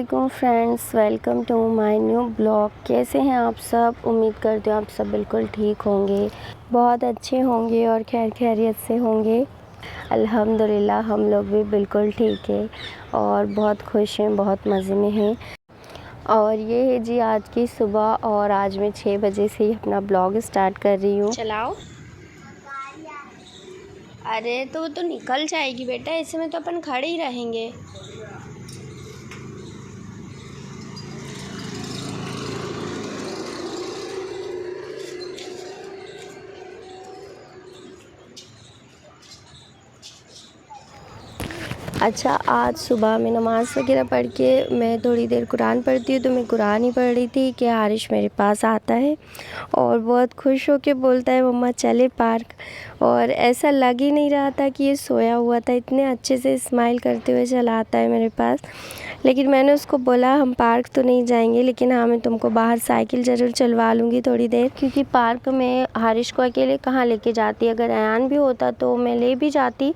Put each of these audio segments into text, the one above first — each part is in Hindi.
वालेकुम friends, welcome to my new blog. कैसे हैं आप सब? उम्मीद करती हूँ आप सब बिल्कुल ठीक होंगे, बहुत अच्छे होंगे और खैर खैरियत से होंगे। अल्हम्दुलिल्लाह हम लोग भी बिल्कुल ठीक है और बहुत खुश हैं, बहुत मज़े में हैं। और ये है जी आज की सुबह और आज मैं 6 बजे से ही अपना ब्लॉग स्टार्ट कर रही हूँ। चलाओ। अरे तो निकल जाएगी बेटा, इसमें तो अपन खड़े ही रहेंगे। अच्छा, आज सुबह में नमाज़ वगैरह पढ़ के मैं थोड़ी देर कुरान पढ़ती हूँ, तो मैं कुरान ही पढ़ रही थी कि हारिश मेरे पास आता है और बहुत खुश होके बोलता है मम्मा चले पार्क। और ऐसा लग ही नहीं रहा था कि ये सोया हुआ था, इतने अच्छे से स्माइल करते हुए चला आता है मेरे पास। लेकिन मैंने उसको बोला हम पार्क तो नहीं जाएंगे, लेकिन हाँ मैं तुमको बाहर साइकिल ज़रूर चलवा लूँगी थोड़ी देर, क्योंकि पार्क में हारिश को अकेले कहाँ लेके जाती। अगर अयान भी होता तो मैं ले भी जाती,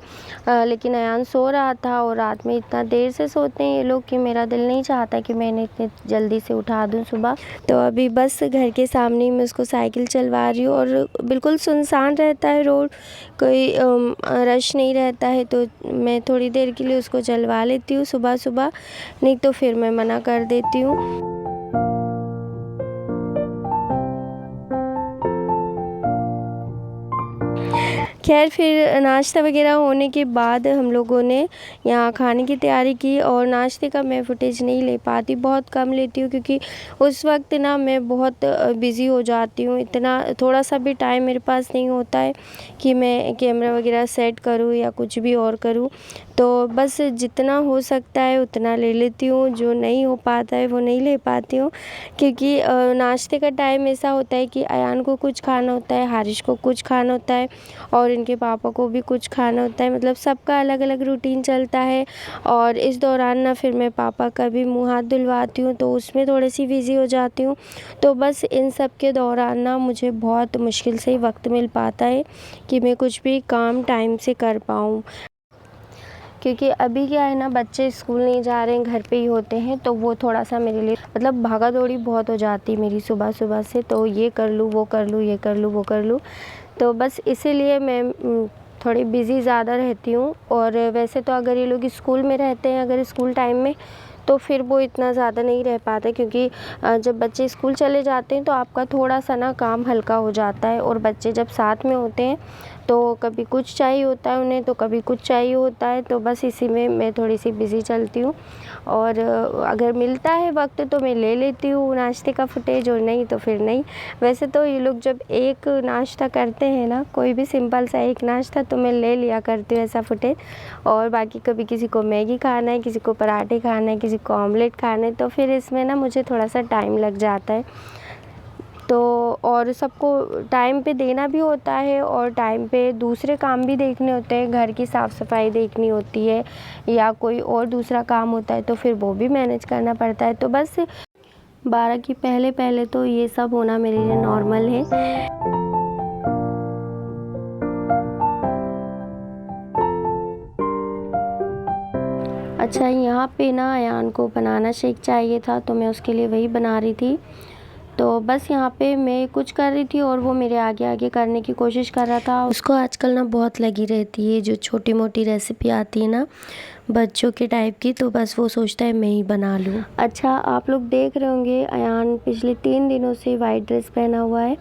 लेकिन अयान सो रहा था और रात में इतना देर से सोते हैं ये लोग कि मेरा दिल नहीं चाहता कि मैं इन्हें इतनी जल्दी से उठा दूँ सुबह। तो अभी बस घर के सामने मैं उसको साइकिल चलवा रही हूँ और बिल्कुल सुनसान रहता है रोड, कोई रश नहीं रहता है, तो मैं थोड़ी देर के लिए उसको चलवा लेती हूँ सुबह सुबह, नहीं तो फिर मैं मना कर देती हूँ। खैर फिर नाश्ता वगैरह होने के बाद हम लोगों ने यहाँ खाने की तैयारी की। और नाश्ते का मैं फुटेज नहीं ले पाती, बहुत कम लेती हूँ, क्योंकि उस वक्त ना मैं बहुत बिज़ी हो जाती हूँ। इतना थोड़ा सा भी टाइम मेरे पास नहीं होता है कि मैं कैमरा वगैरह सेट करूँ या कुछ भी और करूँ। तो बस जितना हो सकता है उतना ले लेती हूँ, जो नहीं हो पाता है वो नहीं ले पाती हूँ, क्योंकि नाश्ते का टाइम ऐसा होता है कि अयान को कुछ खाना होता है, हारिश को कुछ खाना होता है और इनके पापा को भी कुछ खाना होता है। मतलब सबका अलग अलग रूटीन चलता है। और इस दौरान ना फिर मैं पापा का भी मुँह हाथ धुलवाती हूँ, तो उसमें थोड़ी सी बिज़ी हो जाती हूँ। तो बस इन सब के दौरान ना मुझे बहुत मुश्किल से ही वक्त मिल पाता है कि मैं कुछ भी काम टाइम से कर पाऊँ, क्योंकि अभी क्या है ना, बच्चे स्कूल नहीं जा रहे हैं, घर पे ही होते हैं, तो वो थोड़ा सा मेरे लिए मतलब भागा दौड़ी बहुत हो जाती है मेरी सुबह सुबह से। तो ये कर लूँ, वो कर लूँ, ये कर लूँ, वो कर लूँ, तो बस इसीलिए मैं थोड़ी बिज़ी ज़्यादा रहती हूँ। और वैसे तो अगर ये लोग स्कूल में रहते हैं, अगर स्कूल टाइम में, तो फिर वो इतना ज़्यादा नहीं रह पाते, क्योंकि जब बच्चे स्कूल चले जाते हैं तो आपका थोड़ा सा ना काम हल्का हो जाता है। और बच्चे जब साथ में होते हैं तो कभी कुछ चाहिए होता है उन्हें, तो कभी कुछ चाहिए होता है, तो बस इसी में मैं थोड़ी सी बिज़ी चलती हूँ। और अगर मिलता है वक्त तो मैं ले लेती हूँ नाश्ते का फुटेज, और नहीं तो फिर नहीं। वैसे तो ये लोग जब एक नाश्ता करते हैं ना, कोई भी सिंपल सा एक नाश्ता, तो मैं ले लिया करती हूँ ऐसा फुटेज। और बाकी कभी किसी को मैगी खाना है, किसी को पराठे खाना है, किसी को ऑमलेट खाना है, तो फिर इसमें ना मुझे थोड़ा सा टाइम लग जाता है। तो और सबको टाइम पे देना भी होता है और टाइम पे दूसरे काम भी देखने होते हैं, घर की साफ़ सफाई देखनी होती है या कोई और दूसरा काम होता है, तो फिर वो भी मैनेज करना पड़ता है। तो बस 12 की पहले पहले तो ये सब होना मेरे लिए नॉर्मल है। अच्छा, यहाँ पे ना अयान को बनाना शेक चाहिए था, तो मैं उसके लिए वही बना रही थी। तो बस यहाँ पे मैं कुछ कर रही थी और वो मेरे आगे आगे करने की कोशिश कर रहा था। उसको आजकल ना बहुत लगी रहती है जो छोटी मोटी रेसिपी आती है ना बच्चों के टाइप की, तो बस वो सोचता है मैं ही बना लूँ। अच्छा, आप लोग देख रहे होंगे अयान पिछले 3 दिनों से वाइट ड्रेस पहना हुआ है।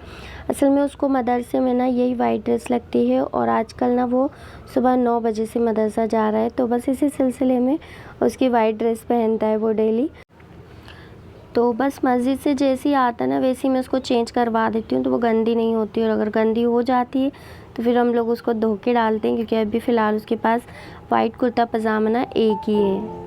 असल में उसको मदरसे में ना यही वाइट ड्रेस लगती है और आजकल ना वो सुबह 9 बजे से मदरसा जा रहा है, तो बस इसी सिलसिले में उसकी वाइट ड्रेस पहनता है वो डेली। तो बस मस्जिद से जैसे ही आता ना वैसे ही मैं उसको चेंज करवा देती हूँ, तो वो गंदी नहीं होती। और अगर गंदी हो जाती है तो फिर हम लोग उसको धो के डालते हैं, क्योंकि अभी फ़िलहाल उसके पास वाइट कुर्ता पजामा ना एक ही है।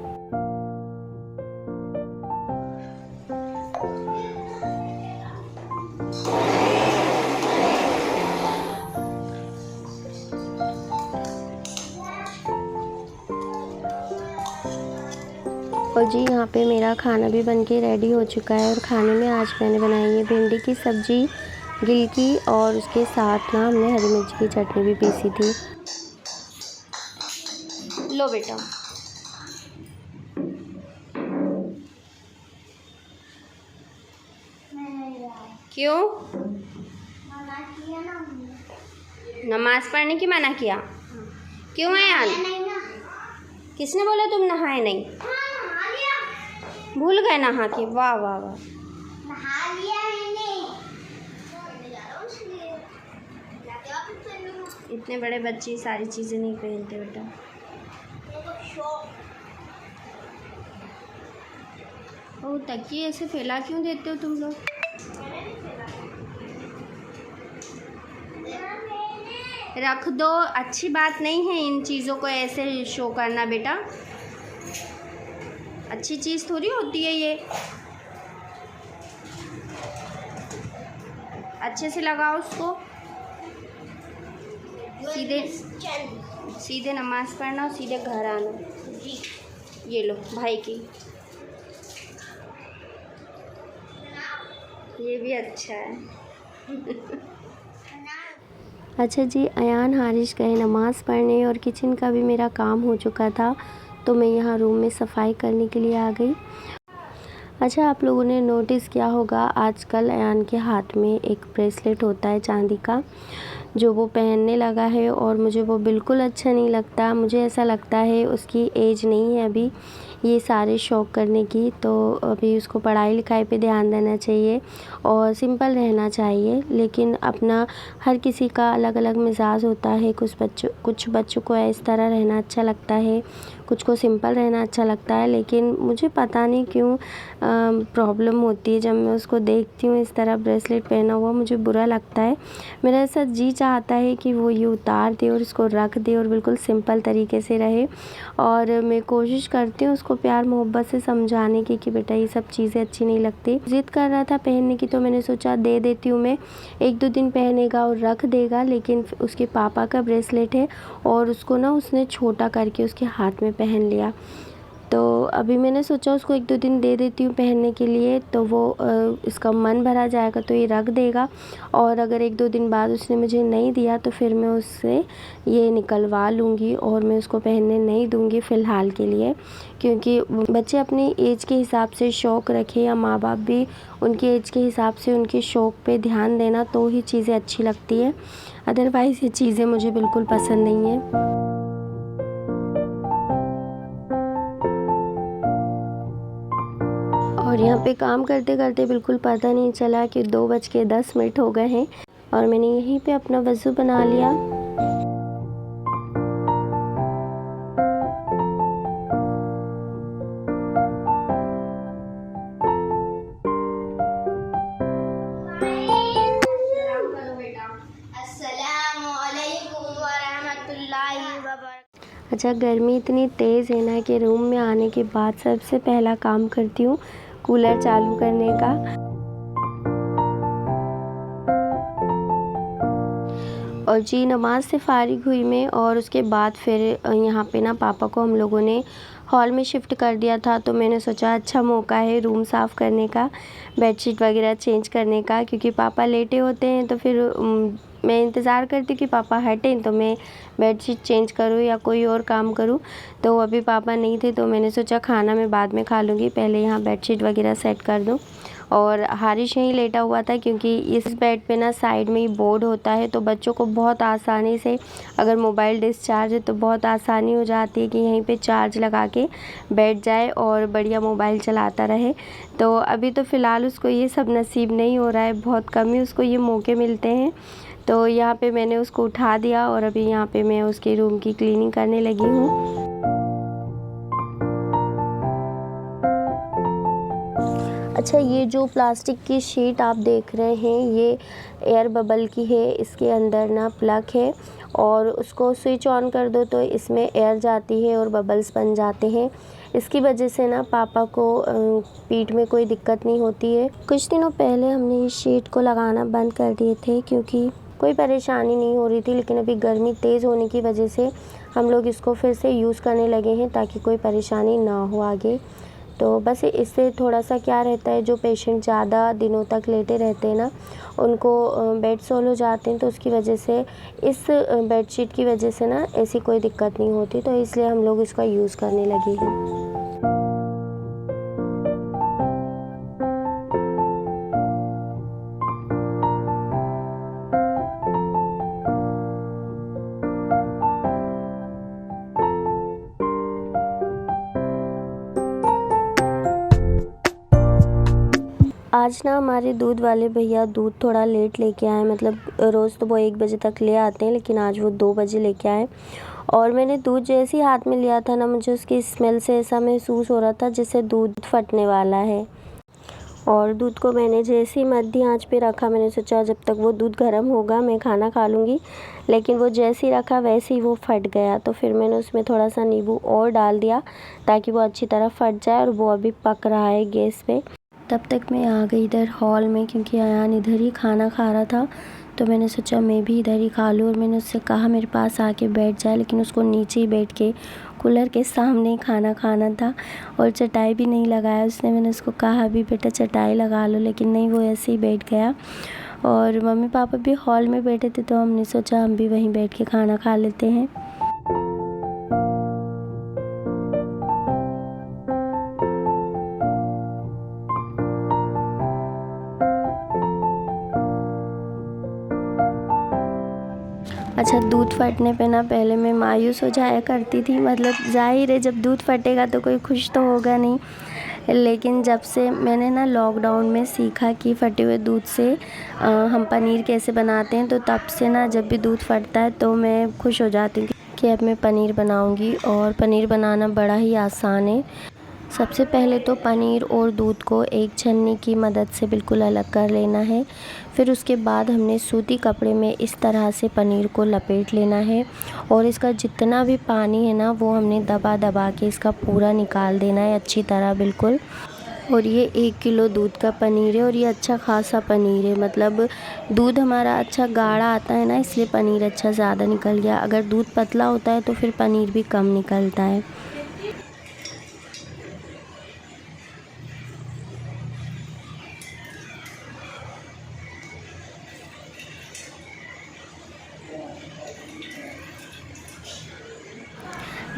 और जी यहाँ पे मेरा खाना भी बनके रेडी हो चुका है। और खाने में आज मैंने बनाई है भिंडी की सब्ज़ी, गिलकी, और उसके साथ ना हमने हरी मिर्च की चटनी भी पीसी थी। लो बेटा। क्यों? मना किया ना हमने। नमाज पढ़ने की मना किया? क्यों अयान? नहीं ना। किसने बोला तुम नहाए नहीं? हाँ, नहा लिया। भूल गए नहा के? वाह वाह वाह। नहा लिया मैंने। मैं जा रहा हूँ इसलिए। जाके वापस पहन लूँगा। इतने बड़े बच्चे सारी चीज़ें नहीं पहनते बेटा। मेरे को शौक। ओ तकिए ऐसे फैला क्यों देते हो तुम लोग? रख दो, अच्छी बात नहीं है इन चीज़ों को ऐसे शो करना बेटा। अच्छी चीज़ थोड़ी होती है ये। अच्छे से लगाओ उसको। सीधे नमाज पढ़ना और सीधे घर आना। ये लो भाई की, ये भी अच्छा है। अच्छा जी, अयान हारिश गए नमाज़ पढ़ने और किचन का भी मेरा काम हो चुका था, तो मैं यहाँ रूम में सफाई करने के लिए आ गई। अच्छा, आप लोगों ने नोटिस किया होगा आजकल अयान के हाथ में एक ब्रेसलेट होता है चांदी का, जो वो पहनने लगा है और मुझे वो बिल्कुल अच्छा नहीं लगता। मुझे ऐसा लगता है उसकी एज नहीं है अभी ये सारे शौक़ करने की, तो अभी उसको पढ़ाई लिखाई पे ध्यान देना चाहिए और सिंपल रहना चाहिए। लेकिन अपना हर किसी का अलग अलग मिजाज होता है। कुछ बच्चों को इस तरह रहना अच्छा लगता है, कुछ को सिंपल रहना अच्छा लगता है। लेकिन मुझे पता नहीं क्यों प्रॉब्लम होती है जब मैं उसको देखती हूँ इस तरह ब्रेसलेट पहना हुआ, मुझे बुरा लगता है। मेरा ऐसा जी चाहता है कि वो ये उतार दे और इसको रख दे और बिल्कुल सिंपल तरीके से रहे। और मैं कोशिश करती हूँ उसको प्यार मोहब्बत से समझाने की कि बेटा ये सब चीज़ें अच्छी नहीं लगती। ज़िद कर रहा था पहनने की, तो मैंने सोचा दे देती हूँ मैं, 1-2 दिन पहनेगा और रख देगा। लेकिन उसके पापा का ब्रेसलेट है और उसको ना उसने छोटा करके उसके हाथ में पहन लिया। तो अभी मैंने सोचा उसको 1-2 दिन दे देती हूँ पहनने के लिए, तो वो इसका मन भरा जाएगा तो ये रख देगा। और अगर 1-2 दिन बाद उसने मुझे नहीं दिया तो फिर मैं उससे ये निकलवा लूँगी और मैं उसको पहनने नहीं दूँगी फ़िलहाल के लिए। क्योंकि बच्चे अपनी एज के हिसाब से शौक़ रखें या माँ बाप भी उनकी एज के हिसाब से उनके शौक़ पे ध्यान देना, तो ही चीज़ें अच्छी लगती है। अदरवाइज़ ये चीज़ें मुझे बिल्कुल पसंद नहीं है। और यहाँ पे काम करते करते बिल्कुल पता नहीं चला कि 2:10 हो गए हैं और मैंने यहीं पे अपना वज़ू बना लिया। अच्छा, गर्मी इतनी तेज़ है ना कि रूम में आने के बाद सबसे पहला काम करती हूँ कूलर चालू करने का। और जी, नमाज से फ़ारिग हुई मैं और उसके बाद फिर यहाँ पे ना पापा को हम लोगों ने हॉल में शिफ्ट कर दिया था, तो मैंने सोचा अच्छा मौका है रूम साफ़ करने का, बेडशीट वगैरह चेंज करने का। क्योंकि पापा लेटे होते हैं तो फिर मैं इंतज़ार करती हूँ कि पापा हटें तो मैं बेडशीट चेंज करूँ या कोई और काम करूँ। तो अभी पापा नहीं थे तो मैंने सोचा खाना मैं बाद में खा लूँगी, पहले यहाँ बेडशीट वगैरह सेट कर दूँ। और हारिश यहीं लेटा हुआ था क्योंकि इस बेड पे ना साइड में ही बोर्ड होता है, तो बच्चों को बहुत आसानी से, अगर मोबाइल डिस्चार्ज है तो बहुत आसानी हो जाती है कि यहीं पे चार्ज लगा के बैठ जाए और बढ़िया मोबाइल चलाता रहे। तो अभी तो फ़िलहाल उसको ये सब नसीब नहीं हो रहा है, बहुत कम ही उसको ये मौके मिलते हैं। तो यहाँ पे मैंने उसको उठा दिया और अभी यहाँ पे मैं उसके रूम की क्लीनिंग करने लगी हूँ। अच्छा, ये जो प्लास्टिक की शीट आप देख रहे हैं ये एयर बबल की है। इसके अंदर ना प्लग है और उसको स्विच ऑन कर दो तो इसमें एयर जाती है और बबल्स बन जाते हैं। इसकी वजह से ना पापा को पीठ में कोई दिक्कत नहीं होती है। कुछ दिनों पहले हमने इस शीट को लगाना बंद कर दिए थे क्योंकि कोई परेशानी नहीं हो रही थी, लेकिन अभी गर्मी तेज़ होने की वजह से हम लोग इसको फिर से यूज़ करने लगे हैं ताकि कोई परेशानी ना हो आगे। तो बस इससे थोड़ा सा क्या रहता है, जो पेशेंट ज़्यादा दिनों तक लेटे रहते हैं ना, उनको बेड सोल हो जाते हैं, तो उसकी वजह से इस बेडशीट की वजह से ना ऐसी कोई दिक्कत नहीं होती, तो इसलिए हम लोग इसका यूज़ करने लगे हैं। आज ना हमारे दूध वाले भैया दूध थोड़ा लेट लेके आए, मतलब रोज़ तो वो 1 बजे तक ले आते हैं, लेकिन आज वो 2 बजे लेके आए। और मैंने दूध जैसे ही हाथ में लिया था ना, मुझे उसकी स्मेल से ऐसा महसूस हो रहा था जैसे दूध फटने वाला है। और दूध को मैंने जैसे ही मध्य आंच पे रखा, मैंने सोचा जब तक वो दूध गर्म होगा मैं खाना खा लूँगी, लेकिन वो जैसे ही रखा वैसे ही वो फट गया। तो फिर मैंने उसमें थोड़ा सा नींबू और डाल दिया ताकि वो अच्छी तरह फट जाए, और वो अभी पक रहा है गैस पे। तब तक मैं आ गई इधर हॉल में, क्योंकि अयान इधर ही खाना खा रहा था, तो मैंने सोचा मैं भी इधर ही खा लूँ। और मैंने उससे कहा मेरे पास आके बैठ जाए, लेकिन उसको नीचे ही बैठ के कूलर के सामने ही खाना खाना था, और चटाई भी नहीं लगाया उसने। मैंने उसको कहा भी बेटा चटाई लगा लो, लेकिन नहीं, वो ऐसे ही बैठ गया। और मम्मी पापा भी हॉल में बैठे थे, तो हमने सोचा हम भी वहीं बैठ के खाना खा लेते हैं। अच्छा, दूध फटने पे ना पहले मैं मायूस हो जाया करती थी, मतलब ज़ाहिर है जब दूध फटेगा तो कोई खुश तो होगा नहीं। लेकिन जब से मैंने ना लॉकडाउन में सीखा कि फटे हुए दूध से हम पनीर कैसे बनाते हैं, तो तब से ना जब भी दूध फटता है तो मैं खुश हो जाती हूँ कि अब मैं पनीर बनाऊँगी। और पनीर बनाना बड़ा ही आसान है। सबसे पहले तो पनीर और दूध को एक छन्नी की मदद से बिल्कुल अलग कर लेना है। फिर उसके बाद हमने सूती कपड़े में इस तरह से पनीर को लपेट लेना है, और इसका जितना भी पानी है ना वो हमने दबा दबा के इसका पूरा निकाल देना है अच्छी तरह बिल्कुल। और ये 1 किलो दूध का पनीर है, और ये अच्छा खासा पनीर है, मतलब दूध हमारा अच्छा गाढ़ा आता है ना, इसलिए पनीर अच्छा ज़्यादा निकल गया। अगर दूध पतला होता है तो फिर पनीर भी कम निकलता है।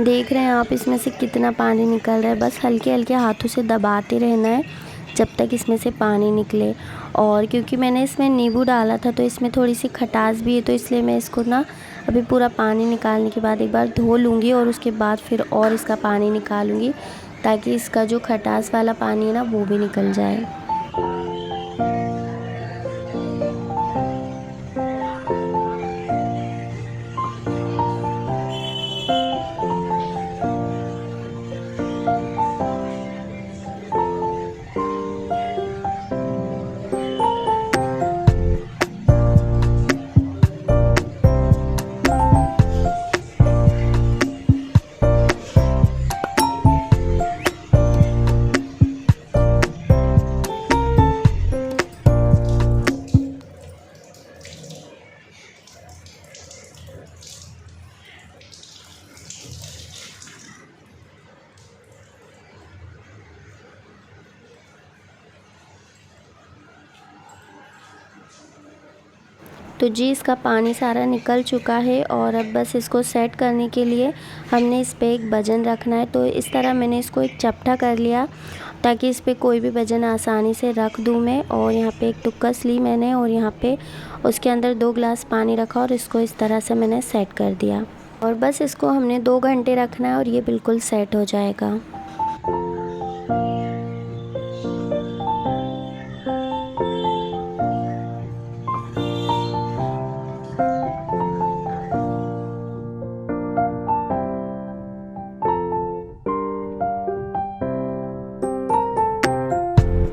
देख रहे हैं आप इसमें से कितना पानी निकल रहा है। बस हल्के हल्के हाथों से दबाते रहना है जब तक इसमें से पानी निकले। और क्योंकि मैंने इसमें नींबू डाला था तो इसमें थोड़ी सी खटास भी है, तो इसलिए मैं इसको ना अभी पूरा पानी निकालने के बाद एक बार धो लूँगी, और उसके बाद फिर और इसका पानी निकालूँगी, ताकि इसका जो खटास वाला पानी है ना वो भी निकल जाए। तो जी इसका पानी सारा निकल चुका है, और अब बस इसको सेट करने के लिए हमने इस पर एक वजन रखना है। तो इस तरह मैंने इसको एक चपटा कर लिया ताकि इस पर कोई भी वजन आसानी से रख दूँ मैं। और यहाँ पे एक तुक्कस ली मैंने, और यहाँ पे उसके अंदर 2 गिलास पानी रखा, और इसको इस तरह से मैंने सेट कर दिया। और बस इसको हमने 2 घंटे रखना है, और ये बिल्कुल सेट हो जाएगा।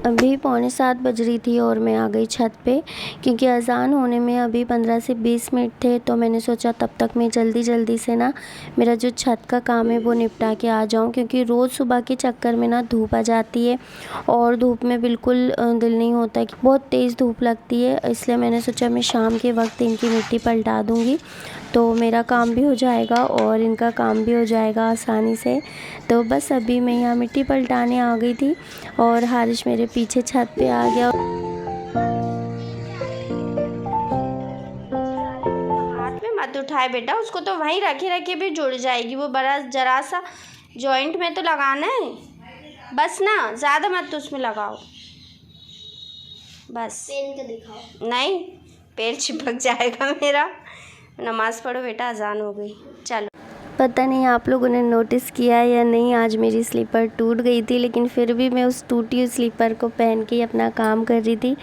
अभी 6:45 बज रही थी और मैं आ गई छत पे, क्योंकि अज़ान होने में अभी 15 से 20 मिनट थे। तो मैंने सोचा तब तक मैं जल्दी से ना मेरा जो छत का काम है वो निपटा के आ जाऊं, क्योंकि रोज़ सुबह के चक्कर में ना धूप आ जाती है, और धूप में बिल्कुल दिल नहीं होता है कि बहुत तेज़ धूप लगती है। इसलिए मैंने सोचा मैं शाम के वक्त इनकी मिट्टी पलटा दूँगी, तो मेरा काम भी हो जाएगा और इनका काम भी हो जाएगा आसानी से। तो बस अभी मैं यहाँ मिट्टी पलटाने आ गई थी, और हारिश मेरे पीछे छत पे आ गया। हाथ में मत उठाए बेटा, उसको तो वहीं रखे भी जुड़ जाएगी। वो बड़ा जरा सा जॉइंट में तो लगाना है, बस ना ज़्यादा मत उसमें लगाओ, बस। पेन के दिखाओ। नहीं, पैर चिपक जाएगा मेरा। नमाज़ पढ़ो बेटा, अजान हो गई, चलो। पता नहीं आप लोगों ने नोटिस किया या नहीं, आज मेरी स्लीपर टूट गई थी, लेकिन फिर भी मैं उस टूटी हुई स्लीपर को पहन के ही अपना काम कर रही थी,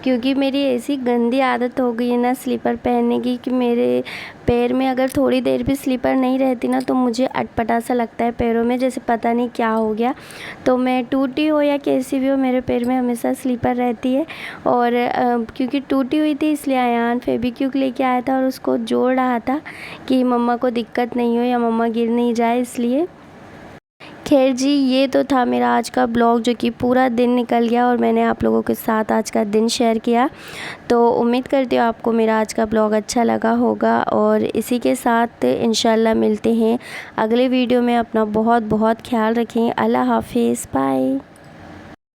क्योंकि मेरी ऐसी गंदी आदत हो गई है ना स्लीपर पहनने की कि मेरे पैर में अगर थोड़ी देर भी स्लीपर नहीं रहती ना तो मुझे अटपटा सा लगता है पैरों में, जैसे पता नहीं क्या हो गया। तो मैं टूटी हो या कैसी भी हो, मेरे पैर में हमेशा स्लीपर रहती है। और क्योंकि टूटी हुई थी इसलिए अयान फेविक्विक लेके आया था और उसको जोड़ रहा था कि मम्मा को दिक्कत नहीं हो या मम्मा गिर नहीं जाए इसलिए। खैर जी, ये तो था मेरा आज का ब्लॉग, जो कि पूरा दिन निकल गया और मैंने आप लोगों के साथ आज का दिन शेयर किया। तो उम्मीद करती हूँ आपको मेरा आज का ब्लॉग अच्छा लगा होगा, और इसी के साथ इंशाल्लाह मिलते हैं अगले वीडियो में। अपना बहुत बहुत ख्याल रखें। अल्लाह हाफिज़, बाय।